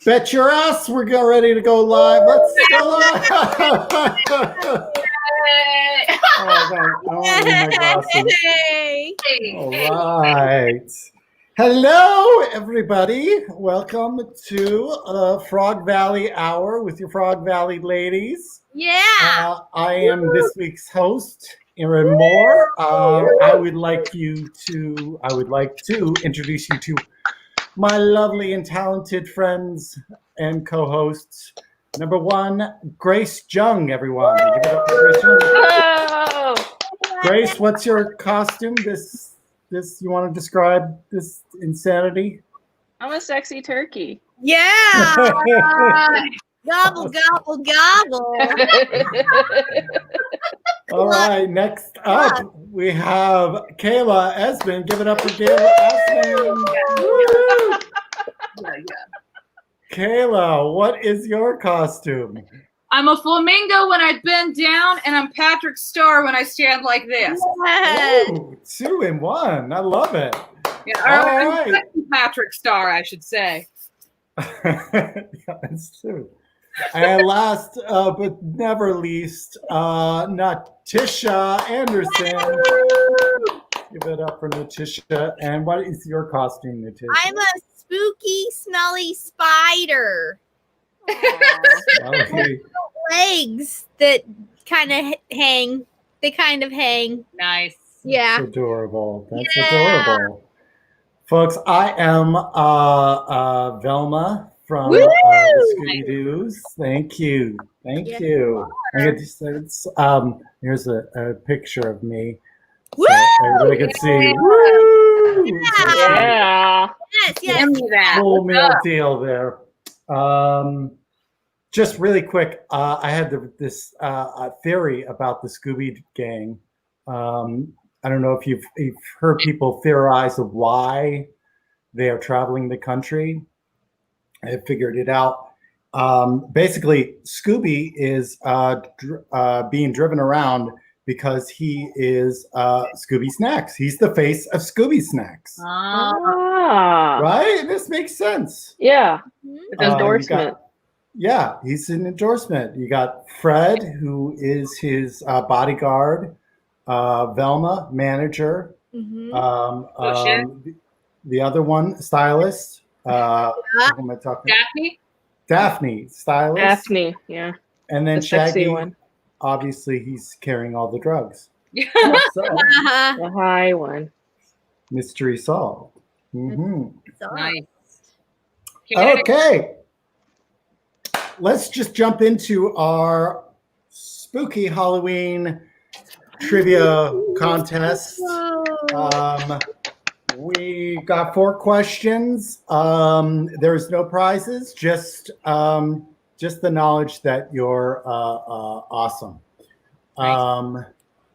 Bet your ass we're getting ready to go live. Let's go live. Oh, man. I want to read my glasses. Hey. All right. Hello, everybody. Welcome to Frog Valley Hour with your Frog Valley ladies. Yeah. I am this week's host, Erin Mohr. I would like to introduce you to my lovely and talented friends and co-hosts. Number one, Grace Jung, everyone. Give it up for Grace Jung. Hello. Grace, what's your costume? This you want to describe this insanity? I'm a sexy turkey. Yeah. Gobble, gobble, gobble. All right, next up, we have Kayla Esmond. Give it up for Kayla Esmond. Kayla, what is your costume? I'm a flamingo when I bend down, and I'm Patrick Star when I stand like this. Yes. Ooh, 2 in 1. I love it. Yeah, All I'm right. Patrick Star, I should say. Yeah, that's true. And last but never least, Natisha Anderson. Give it up for Natisha. And what is your costume, Natisha? I'm a spooky, smelly spider. Okay. Legs that kind of hang. They kind of hang. Nice. Yeah. That's adorable. That's Yeah. adorable. Folks, I am Velma from Woo! the Scooby-Doos. Thank you. Thank Yes, you. I get to say, here's a picture of me. Woo! So everybody can see. Woo! Yeah. Yes, yes. Give me that. Full meal deal there. Just really quick, I had this theory about the Scooby Gang. I don't know if you've heard people theorize of why they are traveling the country. I figured it out. Basically, Scooby is being driven around because he is Scooby Snacks. He's the face of Scooby Snacks. Ah. Right? This makes sense. Yeah. Mhm. It's endorsement. Yeah, he's an endorsement. You got Fred, who is his bodyguard, Velma, manager, Mhm. the other one, stylist. Who am I talking? Daphne? Daphne, stylist. Daphne. Yeah. And then The sexy Shaggy, one. obviously he's carrying all the drugs. So, Uh-huh. The high one. mystery solved. Mm-hmm. Nice. Okay. Let's just jump into our spooky Halloween trivia contest. We got 4 questions. There's no prizes, just the knowledge that you're awesome.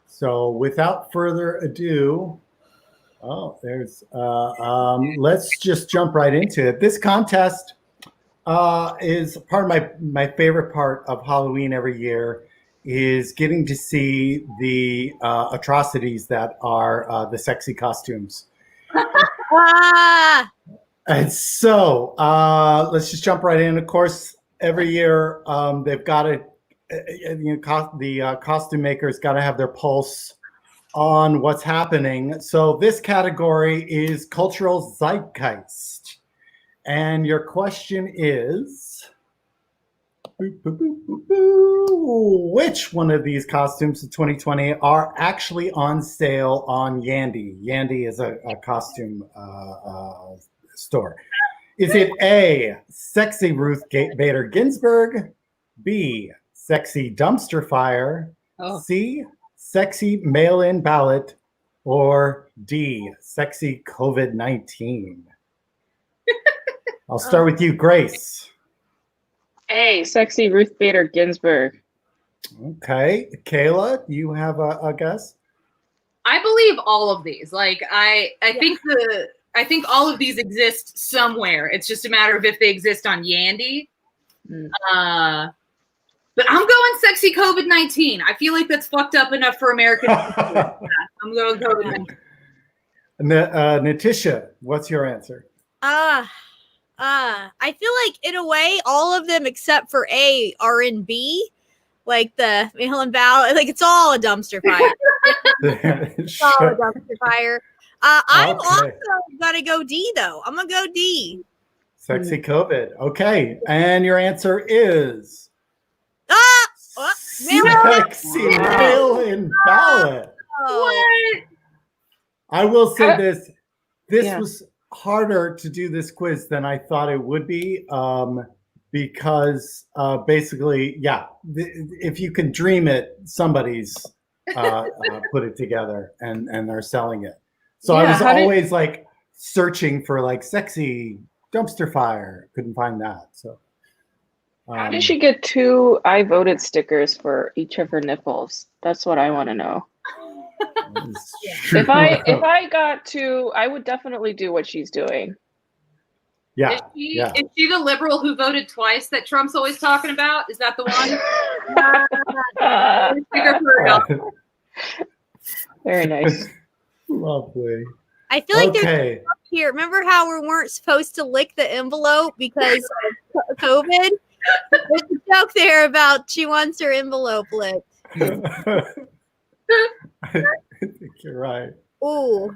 So without further ado, let's just jump right into it. This contest is part of my favorite part of Halloween every year is getting to see the atrocities that are the sexy costumes. Ah. And so let's just jump right in. Of course, every year they've got to, the costume makers got to have their pulse on what's happening. So this category is cultural zeitgeist. And your question is, which one of these costumes of 2020 are actually on sale on Yandy? Yandy is a costume store. Is it A, sexy Ruth Bader Ginsburg, B, sexy dumpster fire, C, sexy mail-in ballot, or D, sexy COVID-19? I'll start with you, Grace. Hey, sexy Ruth Bader Ginsburg. Okay. Kayla, you have a guess? I believe all of these. Like I think all of these exist somewhere. It's just a matter of if they exist on Yandy. But I'm going sexy COVID-19. I feel like that's fucked up enough for American people. Yeah, I'm going COVID-19. Natisha, what's your answer? I feel like in a way, all of them except for A are in B, like the mail and ballot. Like it's all a dumpster fire. It's all a dumpster fire. I'm also gonna go D though. I'm gonna go D. Sexy COVID. Okay, and your answer is sexy mail-in ballot. What? I will say this. This was harder to do this quiz than I thought it would be, because basically, if you can dream it, somebody's put it together and they're selling it. So I was always like searching for like sexy dumpster fire. Couldn't find that. So how did she get 2 I voted stickers for each of her nipples? That's what I want to know. If I got 2, I would definitely do what she's doing. Yeah. Is she the liberal who voted twice that Trump's always talking about? Is that the one? Very nice. Lovely. I feel like there's here. Remember how we weren't supposed to lick the envelope because of COVID? There's a joke there about she wants her envelope licked. I think you're right. Ooh.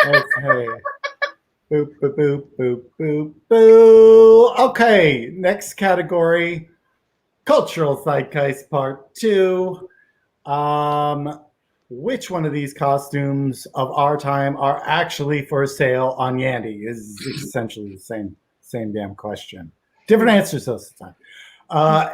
Okay. Boop, boop, boop, boop, boop, boo. Okay, next category, cultural zeitgeist part 2. Which one of these costumes of our time are actually for sale on Yandy? Is essentially the same damn question. Different answers this time.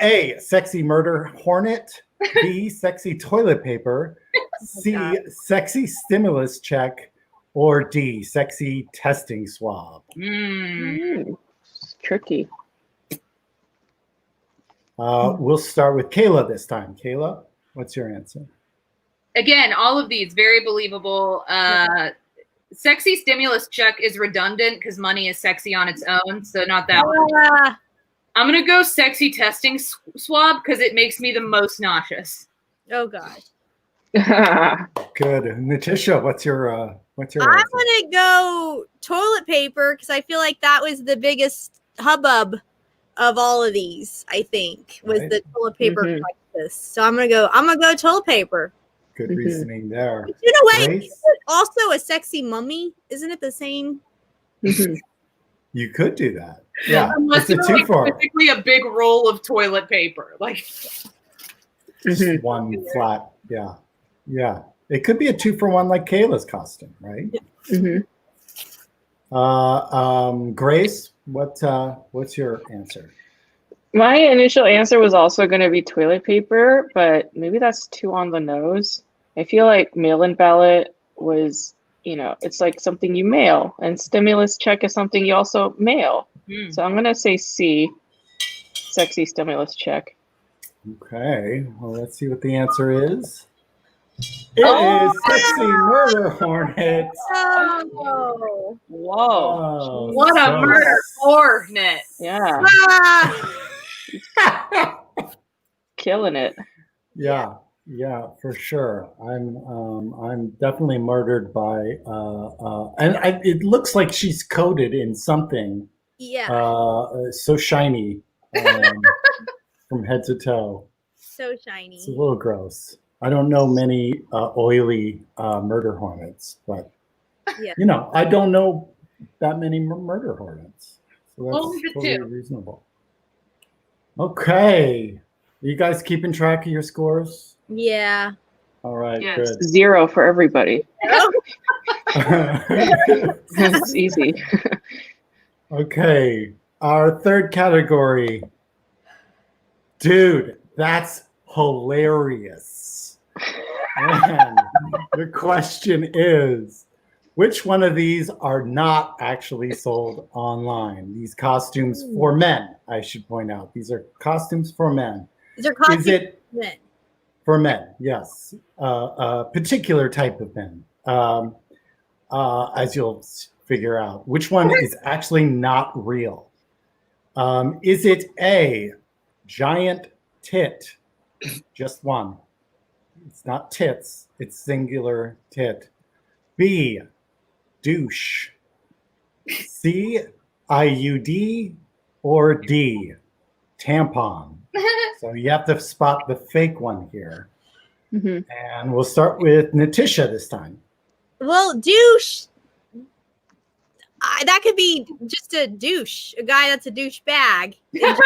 A, sexy murder hornet. B, sexy toilet paper. C, sexy stimulus check. Or D, sexy testing swab. It's tricky. We'll start with Kayla this time. Kayla, what's your answer? Again, all of these very believable. Sexy stimulus check is redundant because money is sexy on its own, so not that one. I'm gonna go sexy testing swab because it makes me the most nauseous. Oh gosh. Good, Natisha. What's your answer? I'm gonna go toilet paper because I feel like that was the biggest hubbub of all of these. I think was the toilet paper crisis. So I'm gonna go toilet paper. Good reasoning there. In a way, also a sexy mummy. Isn't it the same? You could do that. Yeah, unless it's a 2-for. Basically a big roll of toilet paper, like just one flat. Yeah. It could be a 2-for-1 like Kayla's costume, right? Grace, what's your answer? My initial answer was also going to be toilet paper, but maybe that's too on the nose. I feel like mail-in ballot was, it's like something you mail, and stimulus check is something you also mail. So I'm going to say C, sexy stimulus check. Okay, well, let's see what the answer is. It is sexy murder hornet. Oh. Whoa. What a murder hornet. Yeah. Killing it. Yeah, for sure. I'm definitely murdered by and it looks like she's coated in something. Yeah. So shiny from head to toe. So shiny. It's a little gross. I don't know many oily murder hornets, but I don't know that many murder hornets. So that's totally reasonable. Okay. Are you guys keeping track of your scores? Yeah. All right, yes. good. 0 for everybody. That's easy. Okay. Our third category. Dude, that's hilarious. And the question is, which one of these are not actually sold online? These costumes for men, I should point out. These are costumes for men. These are costumes for men. For men, yes. A particular type of men, as you'll figure out. Which one is actually not real? Is it A, giant tit? Just one. It's not tits, it's singular tit. B, douche. C, IUD, or D, tampon? So you have to spot the fake one here. Mhm. And we'll start with Natisha this time. Well, douche. That could be just a douche, a guy that's a douchebag. You know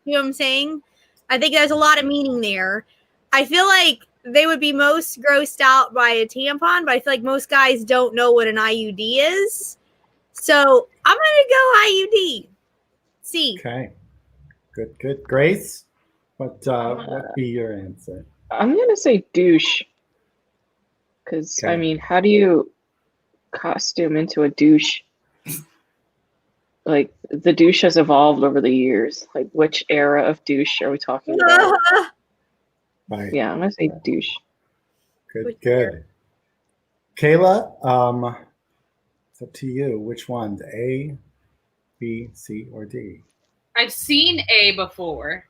what I'm saying? I think there's a lot of meaning there. I feel like they would be most grossed out by a tampon, but I feel like most guys don't know what an IUD is. So I'm gonna go IUD. C. Okay. Good. Grace, what be your answer? I'm gonna say douche. Because Okay. I mean, how do you costume into a douche? Like the douche has evolved over the years. Like which era of douche are we talking about? Right. Yeah, I'm gonna say douche. Good. Kayla, it's up to you. Which ones? A, B, C, or D? I've seen A before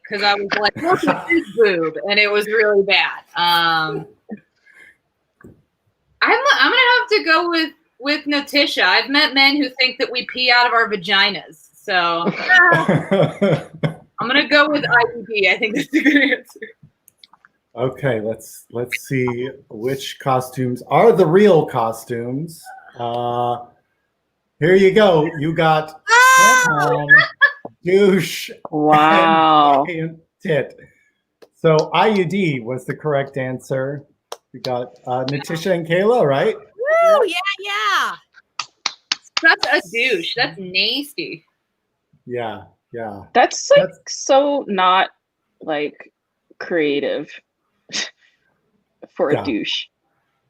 because I was like, look at this boob, and it was really bad. I'm gonna have to go with Natisha. I've met men who think that we pee out of our vaginas, so I'm gonna go with IUD. I think that's a good answer. Okay, let's see which costumes are the real costumes. Here you go. You got tampon, douche, Wow. and tit. So IUD was the correct answer. We got Natisha and Kayla, right? Woo! Yeah. That's a douche. That's nasty. Yeah. That's like so not like creative for a douche.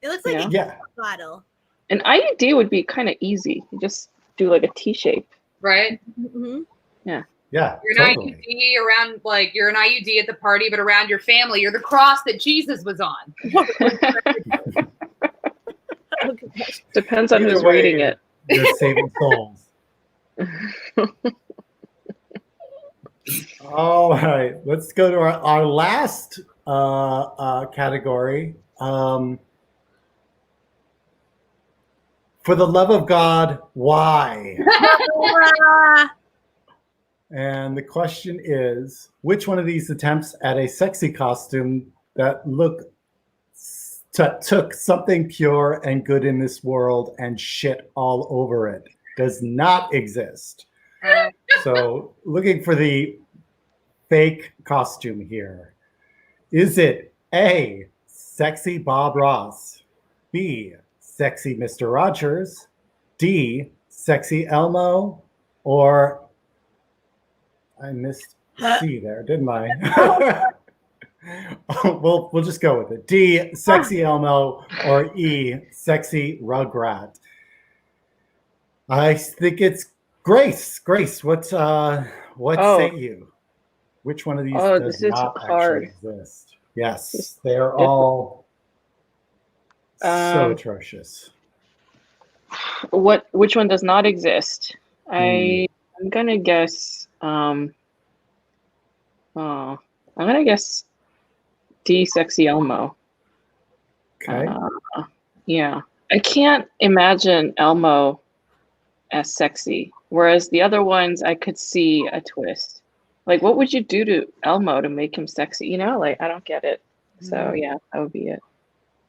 It looks like a Yeah. bottle. An IUD would be kind of easy. You just do like a T shape. Right? Mm-hmm. Yeah. You're Totally. an IUD around, like, you're an IUD at the party, but around your family, you're the cross that Jesus was on. Depends on who's reading it. You're saving souls. All right, let's go to our last category. For the love of God, why? And the question is, which one of these attempts at a sexy costume that took something pure and good in this world and shit all over it does not exist? So looking for the fake costume here. Is it A, sexy Bob Ross, B, sexy Mr. Rogers, D, sexy Elmo, or I missed C there, didn't I? We'll just go with it. D, sexy Elmo, or E, sexy Rugrat. I think it's Grace. Grace, what say you? Which one of these does not actually exist? Yes, they're all so atrocious. Which one does not exist? I'm gonna guess. I'm gonna guess D, sexy Elmo. Okay. Yeah, I can't imagine Elmo as sexy, whereas the other ones I could see a twist. Like, what would you do to Elmo to make him sexy? You know, like I don't get it. So yeah, that would be it.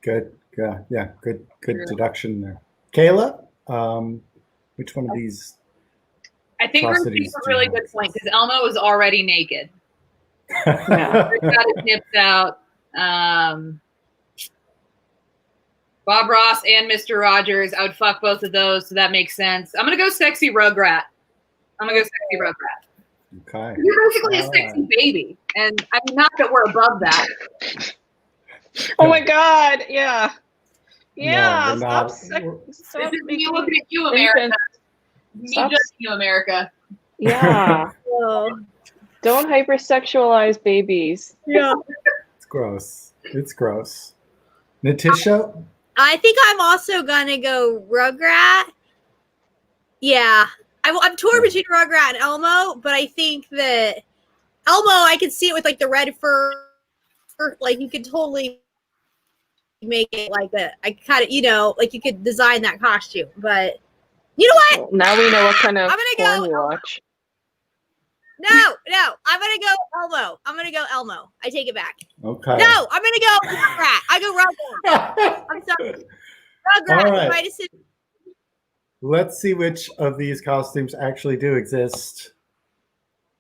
Good. Yeah. Good deduction there. Kayla, which one of these? I think Ruth makes a really good point because Elmo was already naked. Yeah. He's got his nips out. Bob Ross and Mr. Rogers, I would fuck both of those, so that makes sense. I'm gonna go sexy Rugrat. Okay. You're basically a sexy baby, and I mean, not that we're above that. Oh my God! Yeah. Yeah. No, stop Me looking at you, America. Me judging you, America. Yeah. Don't hypersexualize babies. Yeah. It's gross. Natisha? I think I'm also gonna go Rugrat. Yeah, I'm torn between Rugrat and Elmo, but I think that Elmo, I could see it with like the red fur, like you could totally make it like that. I kind of, like you could design that costume, but You know what? Well, now we know what kind of I'm gonna porn go- you watch. No. I'm gonna go Elmo. I'm gonna go Elmo. I take it back. Okay. No, I'm gonna go Rugrat. I go Rugrat. I'm sorry. Rugrat. All right. Try to sit- Let's see which of these costumes actually do exist.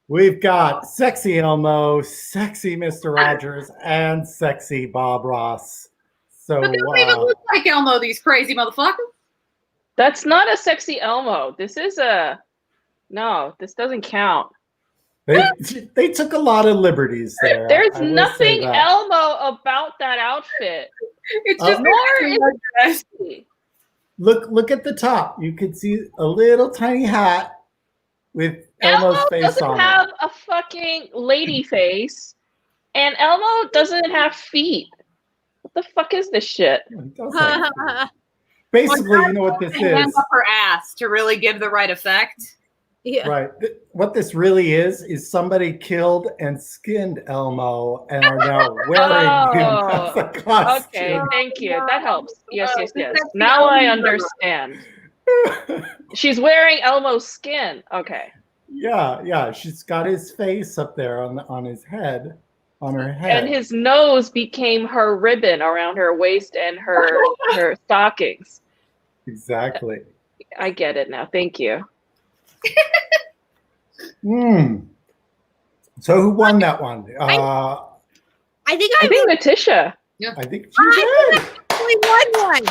We've got sexy Elmo, sexy Mr. Rogers, and sexy Bob Ross. So But they don't even look like Elmo, these crazy motherfuckers. That's not a sexy Elmo. This is no. This doesn't count. they took a lot of liberties there. There's I will say nothing that. Elmo about that outfit. It's just Nor is it dress. sexy. Look at the top. You can see a little tiny hat with Elmo's Elmo face doesn't on have it. a fucking lady face, and Elmo doesn't have feet. What the fuck is this shit? It does have feet. Basically, you know what this Hand is. up her ass to really give the right effect. Yeah. Right. What this really is somebody killed and skinned Elmo and are now wearing him as a costume. Okay, thank you. That helps. Yes. This sexy Now I Elmo. understand. She's wearing Elmo's skin. Okay. Yeah. She's got his face up there on his head, on her head. And his nose became her ribbon around her waist and her stockings. Exactly. I get it now. Thank you. So who won that one? I think I think Natisha. I think she did. only won one.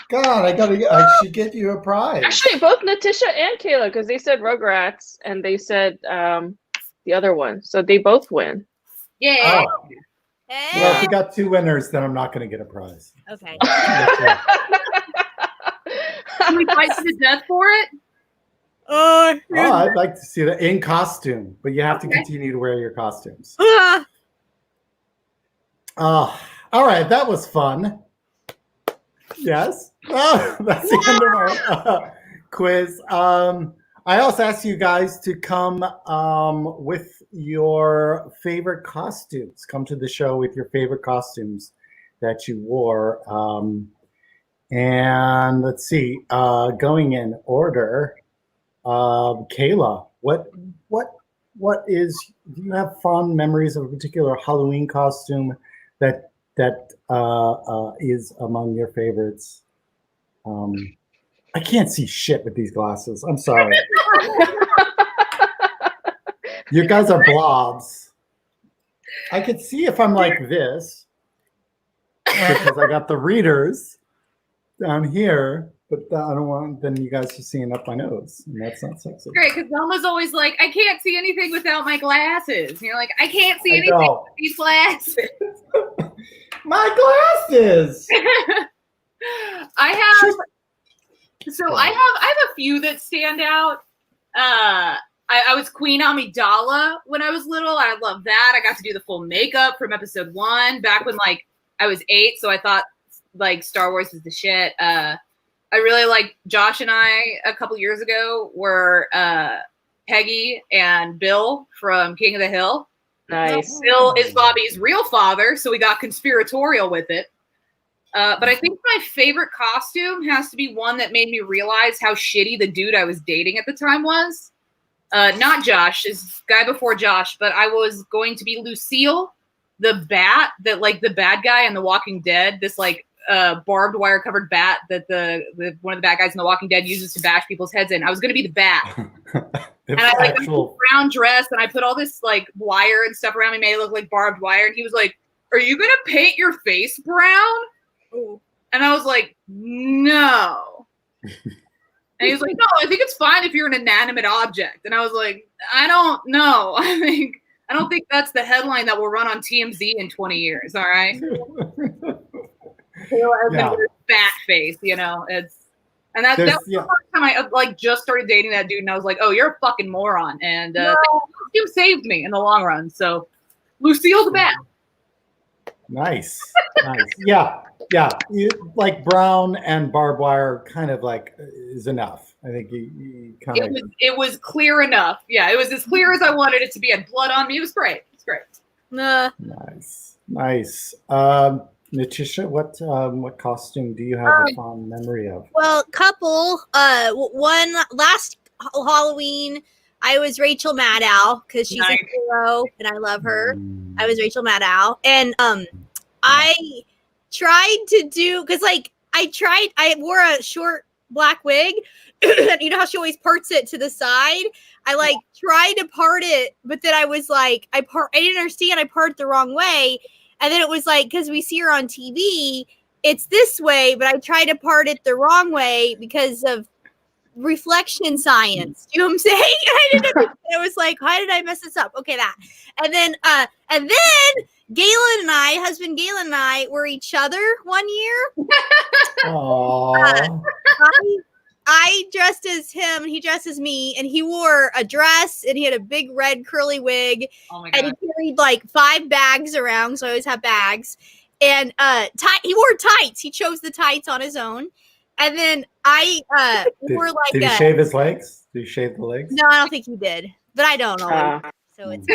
God, I should get you a prize. Actually, both Natisha and Kayla, because they said Rugrats and they said the other one. So they both win. Yeah. Oh, Hey. well, if we got two winners, then I'm not going to get a prize. Okay. Can we fight to the death for it? Oh, I'd like to see that in costume, but you have to continue to wear your costumes. All right, that was fun. Yes. Oh, that's the end of our quiz. I also asked you guys to come with your favorite costumes. Come to the show with your favorite costumes that you wore. And let's see, going in order. Kayla, what is? Do you have fond memories of a particular Halloween costume that is among your favorites? I can't see shit with these glasses. I'm sorry. You guys are blobs. I could see if I'm like this because I got the readers down here. But I don't want then you guys are seeing up my nose, and that's not sexy. Great, because Velma's always like, I can't see anything without my glasses. And you're like, I can't see anything with these glasses. My glasses. I have a few that stand out. I was Queen Amidala when I was little. I love that. I got to do the full makeup from episode 1 back when like I was 8, so I thought like Star Wars is the shit. I really like Josh and I a couple years ago were Peggy and Bill from King of the Hill. Nice. Bill is Bobby's real father, so we got conspiratorial with it. But I think my favorite costume has to be one that made me realize how shitty the dude I was dating at the time was. Not Josh, this guy before Josh, but I was going to be Lucille, the bat that like the bad guy in The Walking Dead, this like barbed wire covered bat that the one of the bad guys in The Walking Dead uses to bash people's heads in. I was going to be the bat. And I like a brown dress and I put all this like wire and stuff around me, made it look like barbed wire. And he was like, "Are you going to paint your face brown?" Ooh. And I was like, "No." And he was like, "No, I think it's fine if you're an inanimate object." And I was like, "I don't know. I don't think that's the headline that will run on TMZ in 20 years. All right." Yeah. Bat face, you know. That was the first time I like just started dating that dude, and I was like, "Oh, you're a fucking moron." And costume saved me in the long run. So, Lucille the bat. Nice. Yeah. You, like brown and barbed wire, kind of like is enough. I think you kind of. It was clear enough. Yeah, it was as clear as I wanted it to be. Had blood on me. It was great. It's great. Nice. Natisha, what costume do you have a fond memory of? Well, couple. One last Halloween, I was Rachel Maddow because she's Nice. a hero and I love her. I was Rachel Maddow, and I tried to do because I wore a short black wig. You know how she always parts it to the side. I tried to part it, but then I was like, I didn't understand. I parted the wrong way, and then it was like because we see her on TV, it's this way, but I tried to part it the wrong way because of reflection science. You know what I'm saying? I didn't know. I was like, why did I mess this up? Okay, that. And then Galen and husband Galen and I were each other one year. Aww. I dressed as him and he dressed as me, and he wore a dress and he had a big red curly wig. Oh my God. And he carried like 5 bags around, so I always have bags. And he wore tights. He chose the tights on his own. And then I wore like did he shave his legs? Did he shave the legs? No, I don't think he did. But I don't know. So it's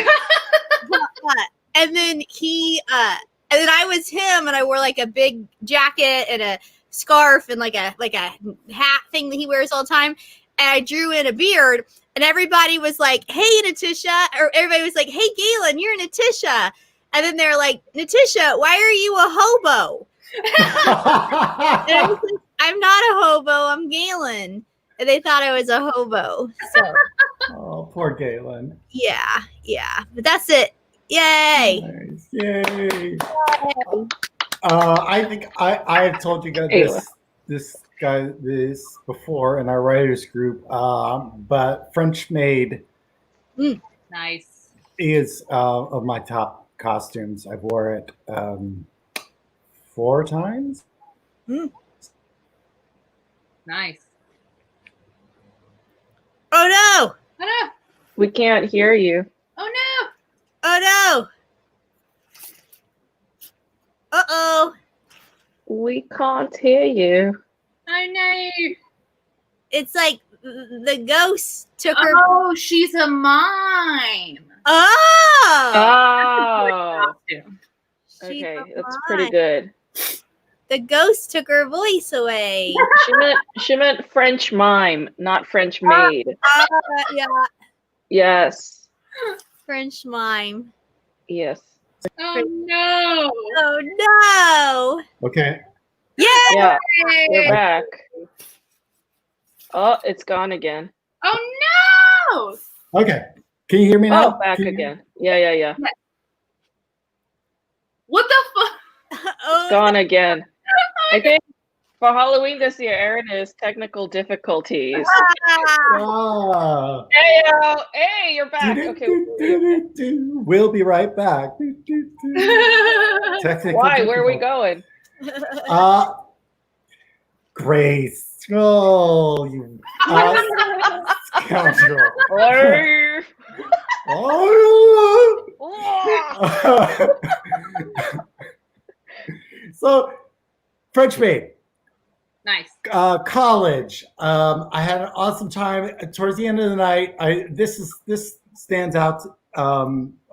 and then I was him, and I wore like a big jacket and a scarf and like a hat thing that he wears all the time. And I drew in a beard, and everybody was like, "Hey, Natisha," or everybody was like, "Hey, Galen, you're Natisha." And then they're like, "Natisha, why are you a hobo?" And I was like, "I'm not a hobo. I'm Galen." And they thought I was a hobo. So, oh, poor Galen. yeah. But that's it. Yay! Nice. Yay! I think I have told you guys this before in our writers group, but French maid Nice. is of my top costumes. I wore it 4 times. Nice. Oh no! Oh no! We can't hear you. Oh no! Oh no! Uh-oh. We can't hear you. Oh no! It's like the ghost took her. Oh, she's a mime. Oh! Oh, She's okay, a that's pretty mime. good. The ghost took her voice away. She meant French mime, not French maid. Yeah, Yes. French mime. Yes. Oh no! Oh no! Okay. Yay! Yeah. We're back. Oh, it's gone again. Oh no! Okay. Can you hear me now? Oh, back Can you- again. Yeah. What the fuck? Oh, Gone again. I think for Halloween this year, Erin is technical difficulties. Ah. Hey, you're back. Okay. We'll be right back. Technical Why? Where are we difficulty. going? Grace. Oh, you scoundrel. Oh. So, French maid. Nice. College. I had an awesome time. Towards the end of the night, this stands out a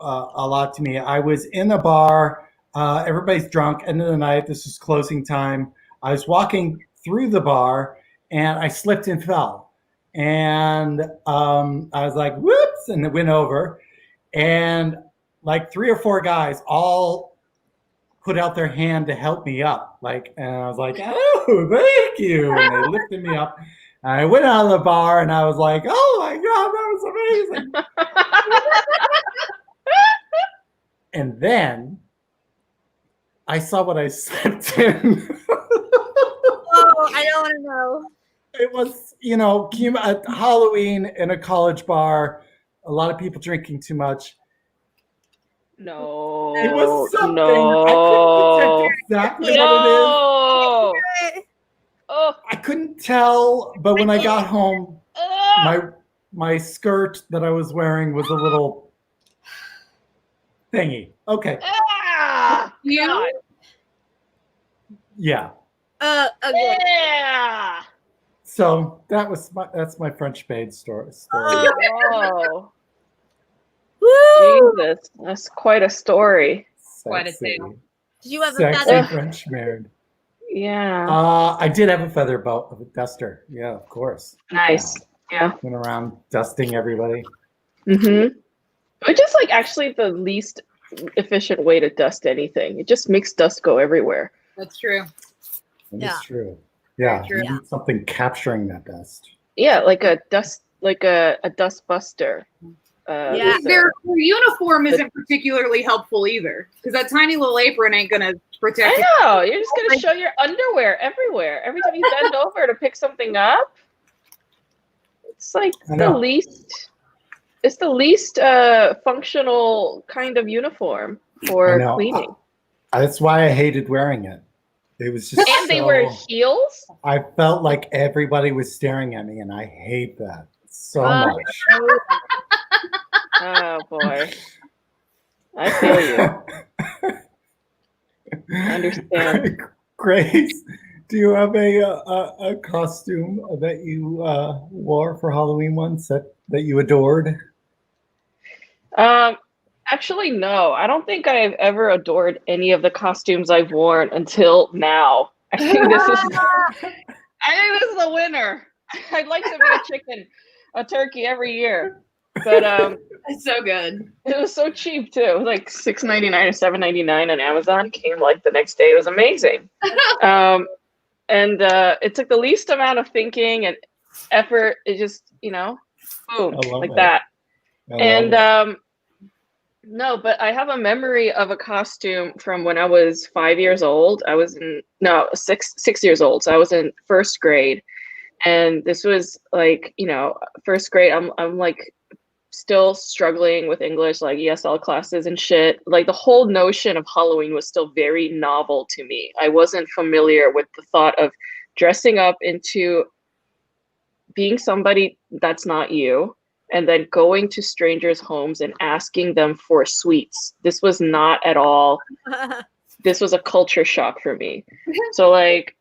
lot to me. I was in a bar. Everybody's drunk. End of the night. This was closing time. I was walking through the bar, and I slipped and fell. And I was like, "Whoops!" and it went over. And like 3 or 4 guys all put out their hand to help me up. And I was like, "Oh, thank you." And they lifted me up. And I went out of the bar and I was like, "Oh my God, that was amazing." And then I saw what I slipped in. Oh, I don't want to know. It was, at Halloween in a college bar, a lot of people drinking too much. No. It was something. No. I couldn't detect exactly what it is. Oh. I couldn't tell, but when I got home, my skirt that I was wearing was a little thingy. Okay. God. Yeah. Okay. Yeah. So that's my French maid story. Oh. Woo! Jesus, that's quite a story. Quite a Sexy. tale. Did you have a Sexy feather? French maid. Yeah. I did have a feather boa, a duster. Yeah, of course. Nice. Yeah. Went around dusting everybody. Mm-hmm. Which is like actually the least efficient way to dust anything. It just makes dust go everywhere. That's true. That's true. Yeah, Very true. you need something capturing that dust. Yeah, like a dust buster. Yeah. Their uniform isn't particularly helpful either, because that tiny little apron ain't gonna protect you. I know. You're just gonna show your underwear everywhere. Every time you bend over to pick something up, it's like the least. It's the least functional kind of uniform for cleaning. That's why I hated wearing it. It was just and they wear heels. I felt like everybody was staring at me, and I hate that so much. Oh boy, I feel you. I understand. Grace, do you have a costume that you wore for Halloween once that you adored? Actually, no. I don't think I've ever adored any of the costumes I've worn until now. I think this is the winner. I'd like to be a chicken, a turkey every year, but it's so good. It was so cheap too. It was like $6.99 or $7.99 on Amazon. Came like the next day. It was amazing. And it took the least amount of thinking and effort. It just, boom, like that. And no, but I have a memory of a costume from when I was 5 years old. I was six years old. So I was in first grade, and this was like, first grade. I'm like still struggling with English, like ESL classes and shit. Like the whole notion of Halloween was still very novel to me. I wasn't familiar with the thought of dressing up into being somebody that's not you, and then going to strangers' homes and asking them for sweets. This was not at all, this was a culture shock for me. So like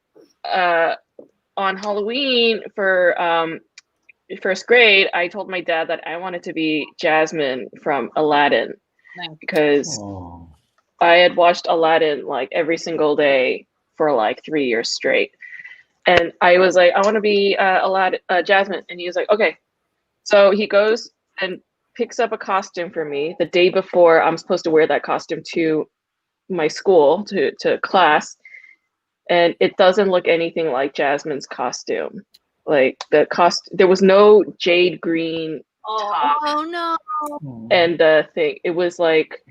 on Halloween for first grade, I told my dad that I wanted to be Jasmine from Aladdin. Nice. Because I had watched Aladdin like every single day for like 3 years straight. And I was like, I want to be Aladdin, Jasmine. And he was like, okay. So he goes and picks up a costume for me the day before I'm supposed to wear that costume to my school, to class. And it doesn't look anything like Jasmine's costume. Like there was no jade green top. Oh no. And the thing, it was like,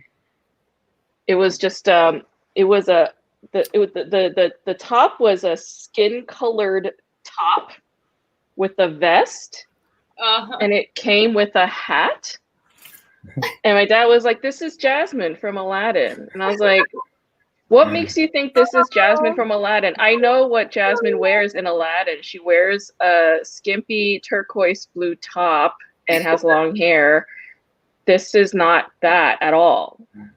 it was just the top was a skin colored top with a vest. And it came with a hat. And my dad was like, this is Jasmine from Aladdin. And I was like, what makes you think this is Jasmine from Aladdin? I know what Jasmine wears in Aladdin. She wears a skimpy turquoise blue top and has long hair. This is not that at all. And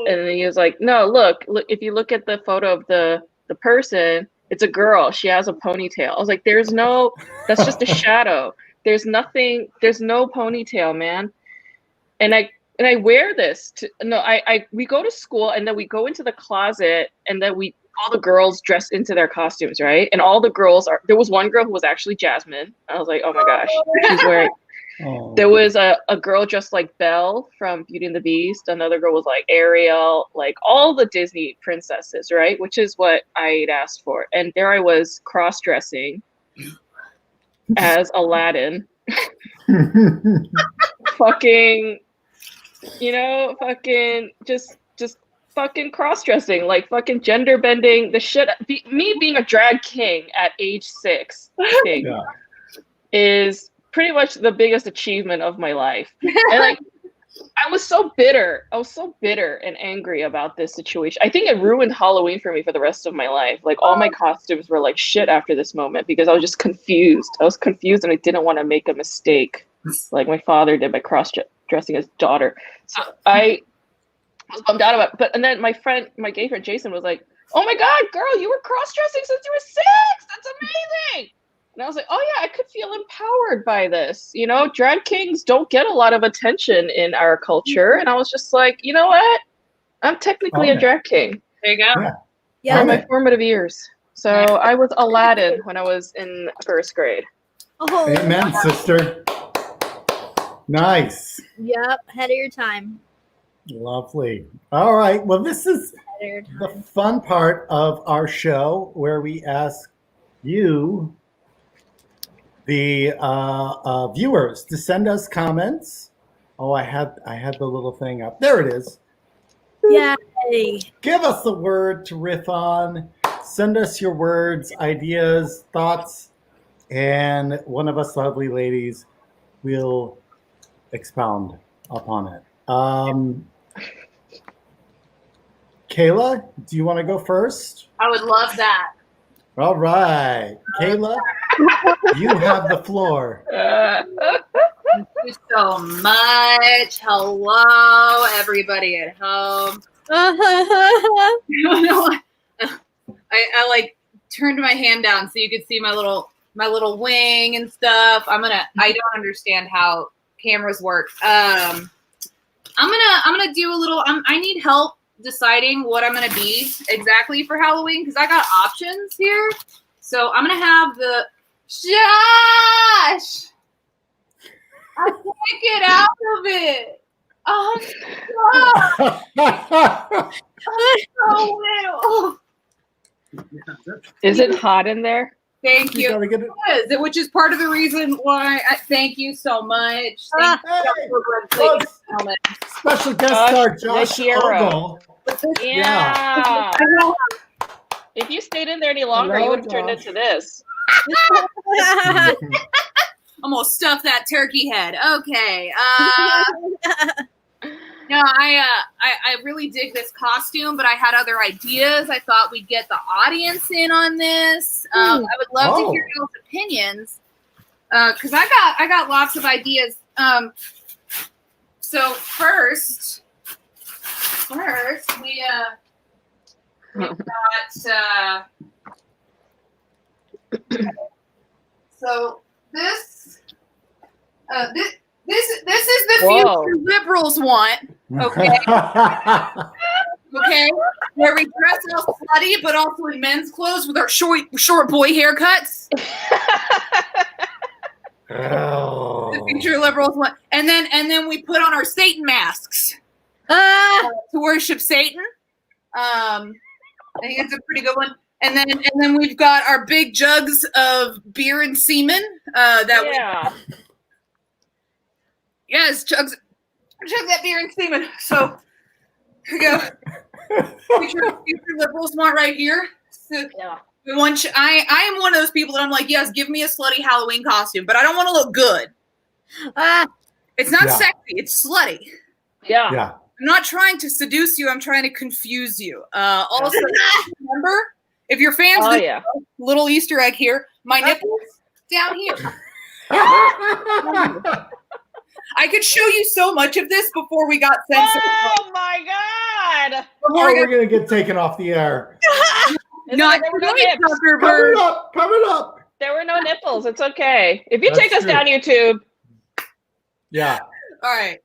then he was like, no, look, if you look at the photo of the person, it's a girl. She has a ponytail. I was like, that's just a shadow. There's no ponytail, man. And I wear this we go to school, and then we go into the closet, and then all the girls dress into their costumes, right? And all the girls there was one girl who was actually Jasmine. I was like, oh my gosh, she's wearing. There was a girl dressed like Belle from Beauty and the Beast. Another girl was like Ariel, like all the Disney princesses, right? Which is what I'd asked for. And there I was cross-dressing as Aladdin. Fucking, just fucking cross-dressing, like fucking gender bending the shit. Me being a drag king at age 6, I think, is pretty much the biggest achievement of my life. And like, I was so bitter and angry about this situation. I think it ruined Halloween for me for the rest of my life. Like all my costumes were like shit after this moment because I was just confused. I was confused and I didn't want to make a mistake like my father did by cross-dressing his daughter. So I was bummed out about it. And then my gay friend Jason was like, oh my God, girl, you were cross-dressing since you were 6. That's amazing. And I was like, oh yeah, I could feel empowered by this. Drag kings don't get a lot of attention in our culture. And I was just like, you know what? I'm technically a drag king. There you go. Yeah. Yeah. Oh, my Okay. formative years. So I was Aladdin when I was in first grade. Oh. Amen, sister. Nice. Yep. Ahead of your time. Lovely. All right. Well, this is Ahead of your the time. fun part of our show where we ask you, the viewers, to send us comments. Oh, I had the little thing up. There it is. Yay. Give us a word to riff on. Send us your words, ideas, thoughts, and one of us lovely ladies will expound upon it. Kayla, do you want to go first? I would love that. All right. Kayla, you have the floor. Thank you so much. Hello, everybody at home. I don't know why. I like turned my hand down so you could see my little wing and stuff. I don't understand how cameras work. I'm gonna do a little. I need help deciding what I'm gonna be exactly for Halloween because I got options here. So I'm gonna have the Josh. I can't get out of it. Oh, stop. So little. Is it hot in there? Thank You you. gotta get it. It is, which is part of the reason why I thank you so much. Thank you Hey, so look, much. special guest star Josh the hero. Ogle. Yeah. If you stayed in there any longer, Hello, you would have turned Josh. into this. I'm gonna stuff that turkey head. Okay. No, I really dig this costume, but I had other ideas. I thought we'd get the audience in on this. I would love to hear y'all's opinions because I got lots of ideas. So first we've got so this is the Whoa. future liberals want. Okay. Okay. Where we dress all slutty, but also in men's clothes with our short boy haircuts. The future liberals want, and then we put on our Satan masks to worship Satan. I think it's a pretty good one. And then we've got our big jugs of beer and semen. Yes, chug that beer and semen. So here we go. future liberals want right here. So, Yeah. I am one of those people that I'm like, yes, give me a slutty Halloween costume, but I don't want to look good. It's not sexy. It's slutty. Yeah. Yeah. I'm not trying to seduce you. I'm trying to confuse you. Also, remember, if you're fans of the little Easter egg here, my nipples down here. I could show you so much of this before we got censored. Oh my god! We're gonna get taken off the air. Not there were no tonight, nips. Zuckerberg. Coming up. There were no nipples. It's okay. If you That's take us true. down YouTube. Yeah. All right.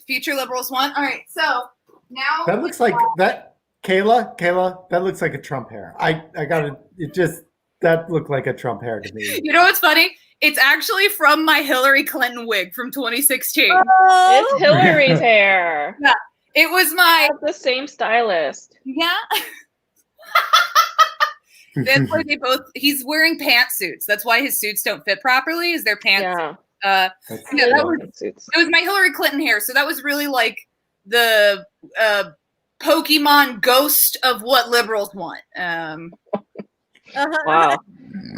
Future liberals want. All right. So now That looks like that. Kayla, that looks like a Trump hair. I got it. That looked like a Trump hair to me. You know what's funny? It's actually from my Hillary Clinton wig from 2016. It's Hillary's hair. Yeah. It was my The same stylist. yeah. That's why they both. He's wearing pantsuits. That's why his suits don't fit properly. Is their pants? Yeah. It was my Hillary Clinton hair. So that was really like the Pokemon ghost of what liberals want. Wow.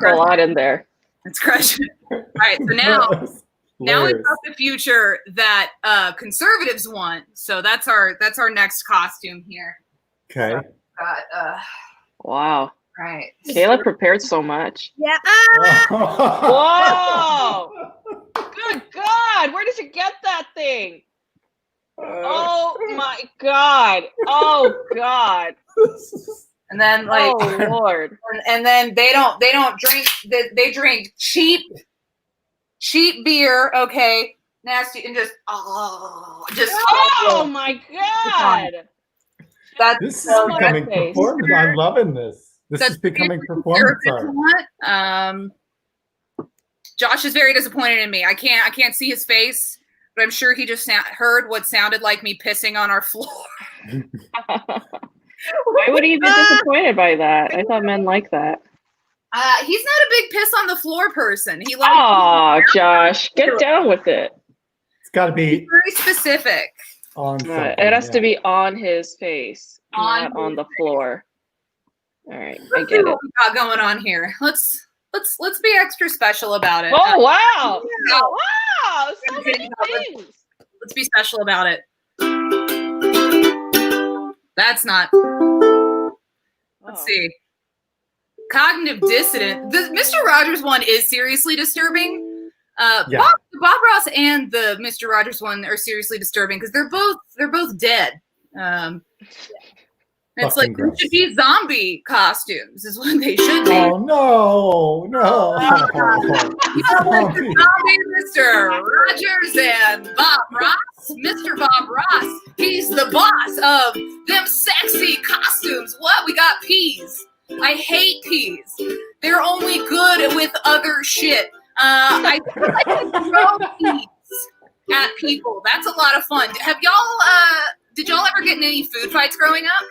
A lot in there. It's crushing. All right. So now we've got the future that conservatives want. So that's our next costume here. Okay. So got Wow. right. Kayla prepared so much. Yeah. Whoa! Good God! Where did you get that thing? Oh my God! Oh God! And then like, oh Lord! and then they don't drink. They drink cheap beer. Okay, nasty and just Oh my God! This is becoming performance. I'm loving this. This is becoming performance art. Josh is very disappointed in me. I can't see his face, but I'm sure he just heard what sounded like me pissing on our floor. Why would he be disappointed by that? I thought men like that. He's not a big piss on the floor person. He likes. Oh, Josh, get down with it. It's got to be very specific. It has to be on his face, not on the floor. All right, I get it. What we got going on here? Let's be extra special about it. Oh wow! Wow! So many things. Let's be special about it. That's not. Let's see. Cognitive dissonant. The Mr. Rogers one is seriously disturbing. Bob Ross and the Mr. Rogers one are seriously disturbing because they're both dead. It's like they should be zombie costumes, is what they should be. Oh no! Zombie Mr. Rogers and Bob Ross. Mr. Bob Ross, he's the boss of them sexy costumes. What? We got peas. I hate peas. They're only good with other shit. I throw peas at people. That's a lot of fun. Did y'all ever get in any food fights growing up?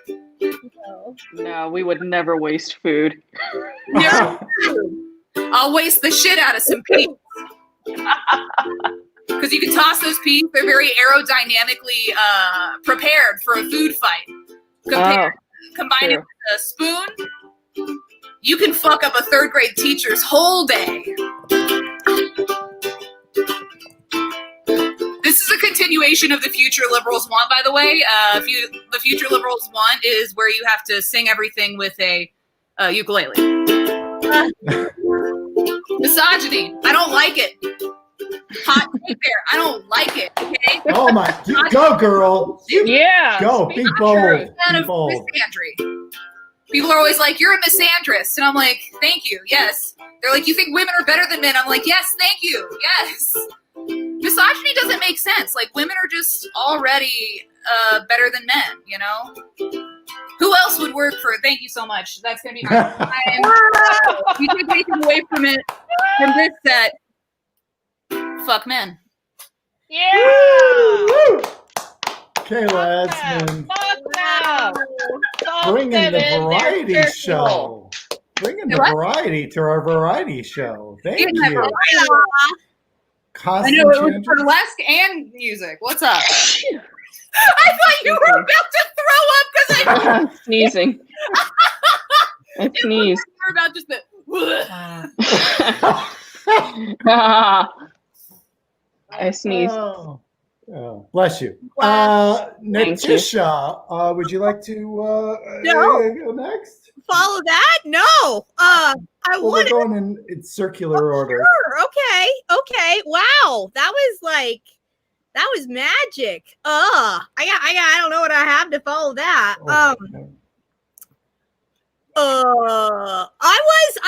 No, we would never waste food. I'll waste the shit out of some peas. Because you can toss those peas. They're very aerodynamically prepared for a food fight. Combine it with a spoon, you can fuck up a third grade teacher's whole day. This is a continuation of The Future Liberals Want, by the way. The Future Liberals Want is where you have to sing everything with a ukulele. Misogyny. I don't like it. Hot take there. I don't like it. Okay. Oh my! Go, girl. Yeah. Go. Be bold. Be bold. Misandry. People are always like, "You're a misandrist," and I'm like, "Thank you. Yes." They're like, "You think women are better than men?" I'm like, "Yes, thank you. Yes." Misogyny doesn't make sense. Like, women are just already better than men. You know. Who else would work for it? Thank you so much. That's gonna be my time. You take anything away from this set. Fuck men. Yeah. Woo! Kayla Esmond. Bringing the variety show. Bringing the variety to our variety show. Thank you. I know it was burlesque and music. What's up? I thought you were about to throw up because I sneezing. I sneezed. You were about just the. I sneezed. Oh, bless you. Natisha, would you like to go next? Follow that? No. I well, we're going in circular order. Sure. Okay. Wow. That was magic. I don't know what I have to follow that. I was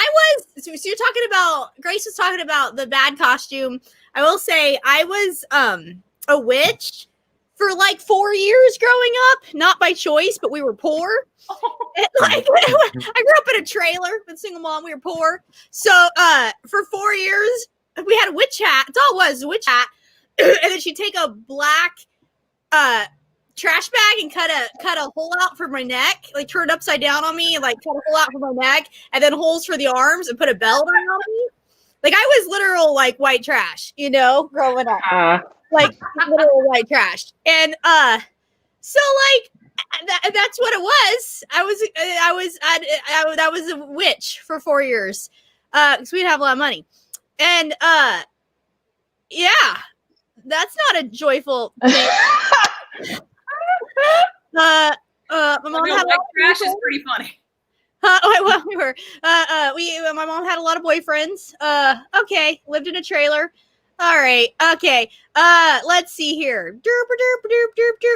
so you're talking about, Grace was talking about the bad costume. I will say I was a witch for like 4 years growing up, not by choice, but we were poor. I grew up in a trailer with a single mom. We were poor. So for 4 years, we had a witch hat. That's all it was, a witch hat. And then she'd take a black trash bag and cut a hole out for my neck, like turn it upside down on me and like cut a hole out for my neck, and then holes for the arms and put a belt around me. Like I was literal like white trash, you know, growing up. Like literal white trash. And so like that's what it was. I was a witch for 4 years. Because we didn't have a lot of money. And yeah, that's not a joyful thing. My mom had white trash is pretty funny. Well, we were. My mom had a lot of boyfriends. Okay, lived in a trailer. All right. Okay. Let's see here.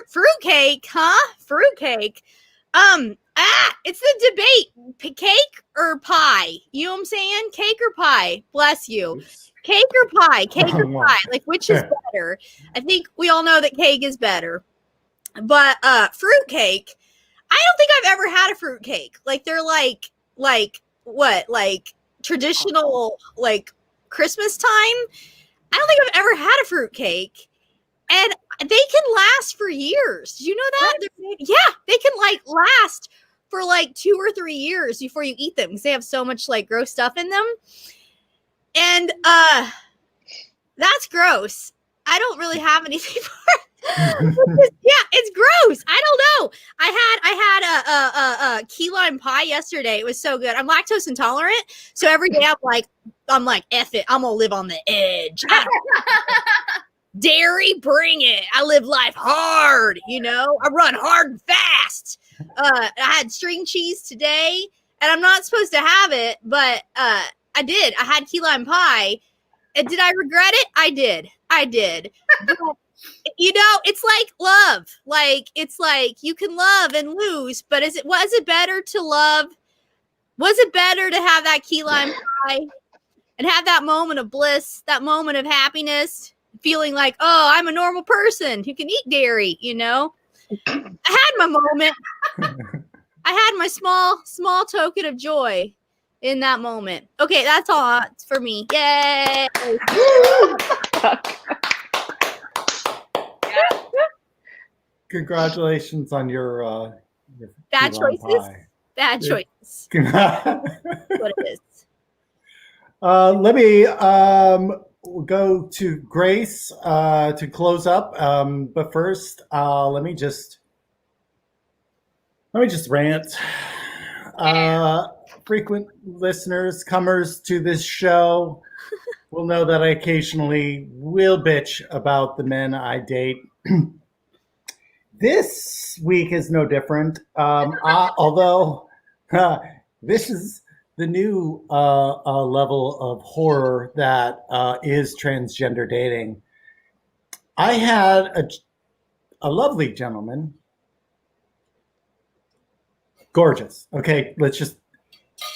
Fruitcake, huh? Fruitcake. It's the debate. Cake or pie? You know what I'm saying? Cake or pie? Bless you. Cake or pie? Cake or pie? Like, which is better? I think we all know that cake is better. But fruitcake, don't think I've ever had a fruitcake. Like they're like what? Like traditional like Christmas time. I don't think I've ever had a fruitcake. And they can last for years. Did you know that? Yeah, they can like last for like 2 or 3 years before you eat them because they have so much like gross stuff in them. And that's gross. I don't really have anything for it. Yeah, it's gross. I don't know. I had a key lime pie yesterday. It was so good. I'm lactose intolerant, so every day I'm like, F it. I'm gonna live on the edge. Dairy, bring it. I live life hard, you know. I run hard and fast. I had string cheese today, and I'm not supposed to have it, but I did. I had key lime pie. And did I regret it? I did. But, you know, it's like love. Like it's like you can love and lose, but was it better to love? Was it better to have that key lime pie and have that moment of bliss, that moment of happiness, feeling like, oh, I'm a normal person who can eat dairy, you know? I had my moment. I had my small token of joy in that moment. Okay, that's all for me. Yay! Congratulations on your Bad key lime choices. pie. Bad choices. What it is. Let me go to Grace to close up. But first, let me just rant. Frequent listeners, comers to this show will know that I occasionally will bitch about the men I date. This week is no different. Although this is the new level of horror that is transgender dating. I had a lovely gentleman. Gorgeous. Okay, let's just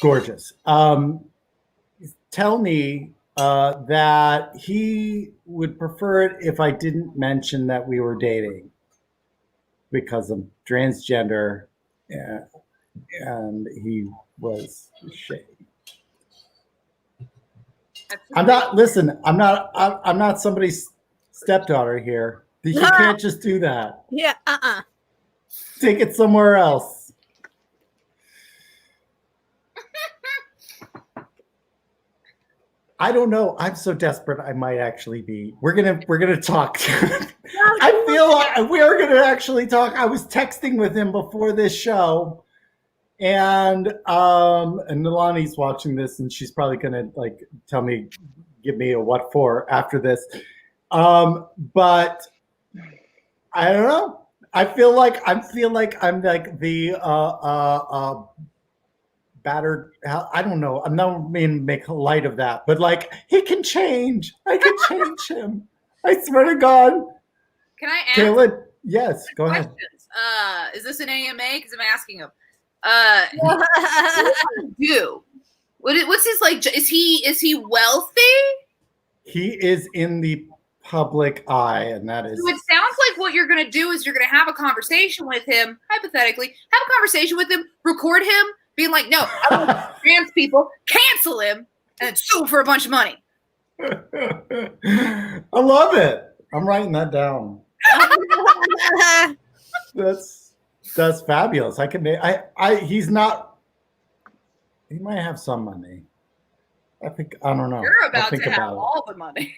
gorgeous. Tell me that he would prefer it if I didn't mention that we were dating because I'm transgender, and he was shady. I'm not somebody's stepdaughter here. You can't just do that. Yeah, Take it somewhere else. I don't know. I'm so desperate. I might actually be. We're gonna talk. I feel like we are gonna actually talk. I was texting with him before this show, and Nalani's watching this, and she's probably gonna like give me a what for after this. But I don't know. I feel like I'm like the battered. I don't know. I'm not mean to make light of that, but like he can change. I can change him. I swear to God. Can I ask? Kayla, yes, go ahead. Is this an AMA? Because I'm asking him. What does he do? What's his like? Is he wealthy? He is in the public eye, and that is. So it sounds like what you're going to do is you're going to have a conversation with him, hypothetically, have a conversation with him, record him, being like, no, I want trans people, cancel him, and sue him for a bunch of money. I love it. I'm writing that down. That's fabulous. I can make. He's not. He might have some money. I don't know. You're about to have all the money.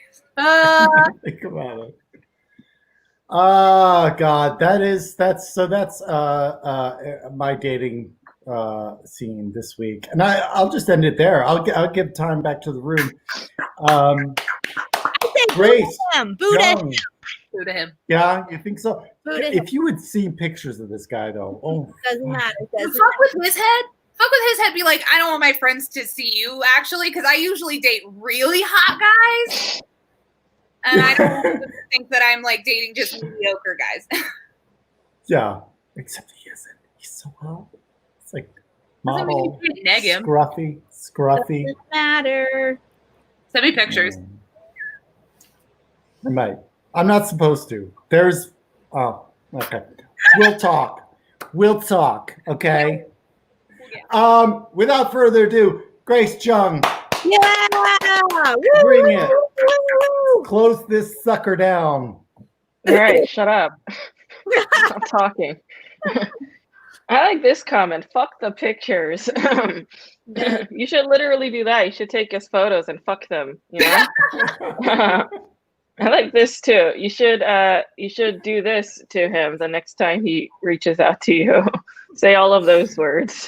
Think about it. Oh God, that's my dating scene this week, and I'll just end it there. I'll give time back to the room. Grace, Buddha him. Yeah, you think so? Buddha if you would see pictures of this guy, though, doesn't matter. Fuck with his head. Fuck with his head. Be like, I don't want my friends to see you actually, because I usually date really hot guys. And I don't want them to think that I'm like dating just mediocre guys. Yeah, except he isn't. He's so hot. It's like model, scruffy. Doesn't matter. Send me pictures. I might. I'm not supposed to. Okay. We'll talk. We'll talk. Okay. Yeah. Without further ado, Grace Jung, Yeah. bring it. Close this sucker down. All right, shut up. I'm talking. I like this comment. Fuck the pictures. You should literally do that. You should take his photos and fuck them. You know. I like this too. You should do this to him the next time he reaches out to you. Say all of those words.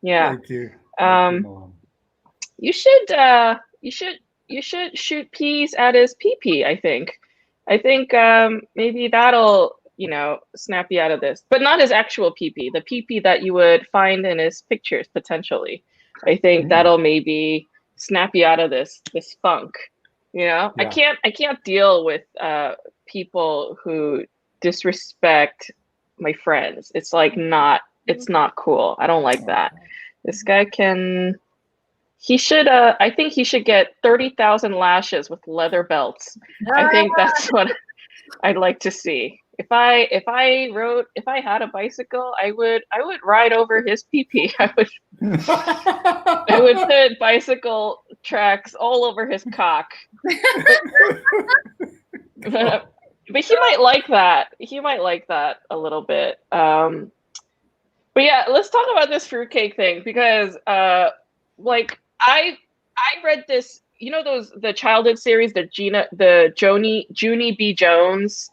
Yeah. Thank you. You should shoot peas at his pee-pee, I think. Maybe that'll, snap you out of this. But not his actual pee-pee, the pee-pee that you would find in his pictures potentially. I think that'll maybe snap you out of this funk. Yeah. I can't deal with people who disrespect my friends. It's like it's not cool. I don't like that. This guy I think he should get 30,000 lashes with leather belts. I think that's what I'd like to see. If I had a bicycle, I would ride over his pee-pee. I would put bicycle tracks all over his cock. But he might like that. He might like that a little bit. But yeah, let's talk about this fruitcake thing because I read this, the childhood series, Junie B. Jones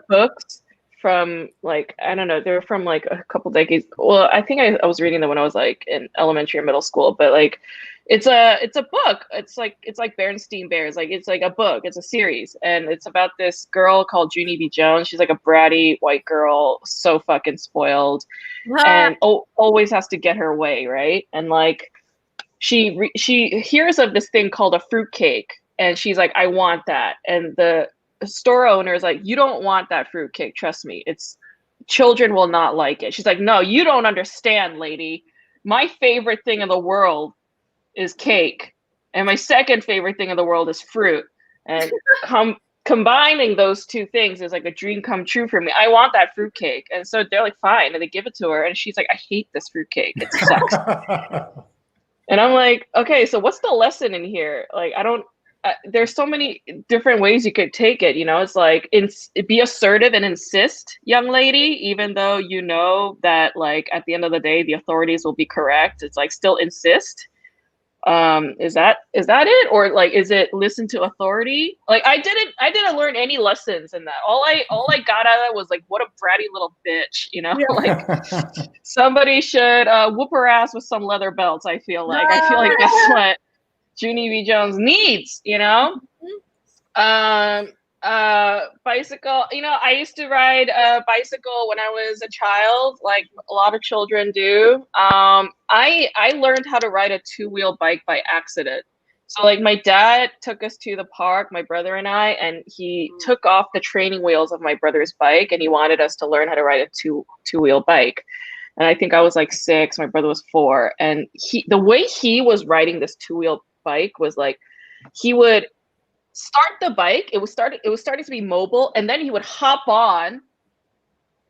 books from I don't know, they're from a couple decades. Well, I think I was reading them when I was in elementary or middle school, but it's a book. It's like Berenstain Bears. It's a book. It's a series, and it's about this girl called Junie B. Jones. She's a bratty white girl, so fucking spoiled, and always has to get her way, right? And she hears of this thing called a fruitcake, and she's like, I want that. And the store owner is like, you don't want that fruitcake. Trust me, children will not like it. She's like, no, you don't understand, lady. My favorite thing in the world is cake, and my second favorite thing in the world is fruit. And combining those two things is a dream come true for me. I want that fruitcake. And so they're like, fine, and they give it to her, and she's like, I hate this fruitcake. It sucks. And I'm like, okay, so what's the lesson in here? There's so many different ways you could take it. It's be assertive and insist, young lady, even though you know that at the end of the day, the authorities will be correct. It's still insist. Is that it? Or is it listen to authority? I didn't learn any lessons in that. All I got out of it was what a bratty little bitch, somebody should whoop her ass with some leather belts. I feel like that's what Junie B. Jones needs, bicycle, I used to ride a bicycle when I was a child, like a lot of children do. I learned how to ride a two-wheel bike by accident. So my dad took us to the park, my brother and I, and he took off the training wheels of my brother's bike, and he wanted us to learn how to ride a two-wheel bike. And I think I was 6, my brother was 4, and the way he was riding this two-wheel bike was he would start the bike, it was starting to be mobile, and then he would hop on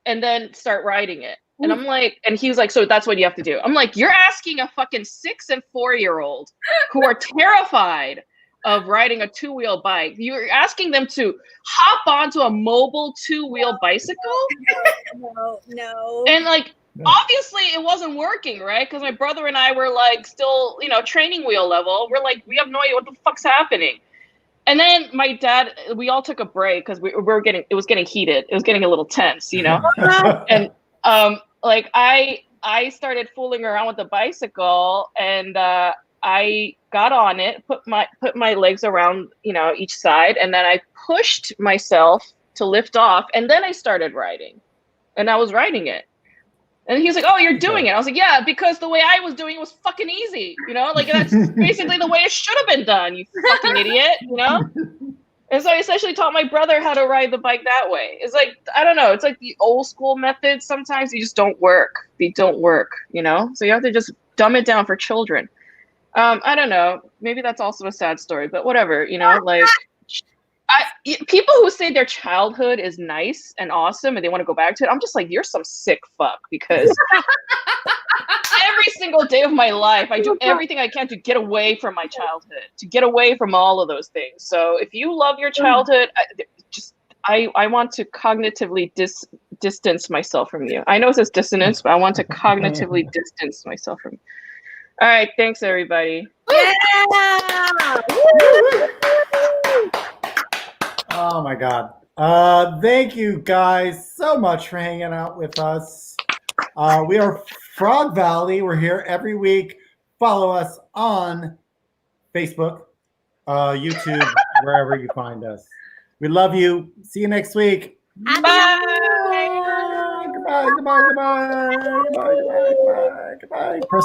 and then start riding it. And I'm like, and he was like, so that's what you have to do. I'm like, you're asking a fucking 6 and 4-year-old who are terrified of riding a two-wheel bike, you're asking them to hop onto a mobile two-wheel bicycle? No. And obviously it wasn't working, right? Because my brother and I were still, training wheel level. We're we have no idea what the fuck's happening. And then my dad, we all took a break because it was getting heated. It was getting a little tense, And I started fooling around with the bicycle, and I got on it, put my legs around, each side, and then I pushed myself to lift off, and then I started riding, and I was riding it. And he's like, oh, you're doing it. I was like, yeah, because the way I was doing it was fucking easy. That's basically the way it should have been done, you fucking idiot, And so I essentially taught my brother how to ride the bike that way. It's I don't know. It's the old school methods. Sometimes they just don't work. They don't work, So you have to just dumb it down for children. I don't know. Maybe that's also a sad story, but whatever, People who say their childhood is nice and awesome and they want to go back to it, I'm just like, you're some sick fuck, because every single day of my life, I do everything I can to get away from my childhood, to get away from all of those things. So if you love your childhood, I want to cognitively distance myself from you. I know it says dissonance, but I want to cognitively distance myself from you. All right, thanks everybody. Yeah! Oh my God. Thank you guys so much for hanging out with us. We are Frog Valley. We're here every week. Follow us on Facebook, YouTube, wherever you find us. We love you. See you next week. Happy Bye. Goodbye. Goodbye. Goodbye. Goodbye. Goodbye. Goodbye. Goodbye. Goodbye. Press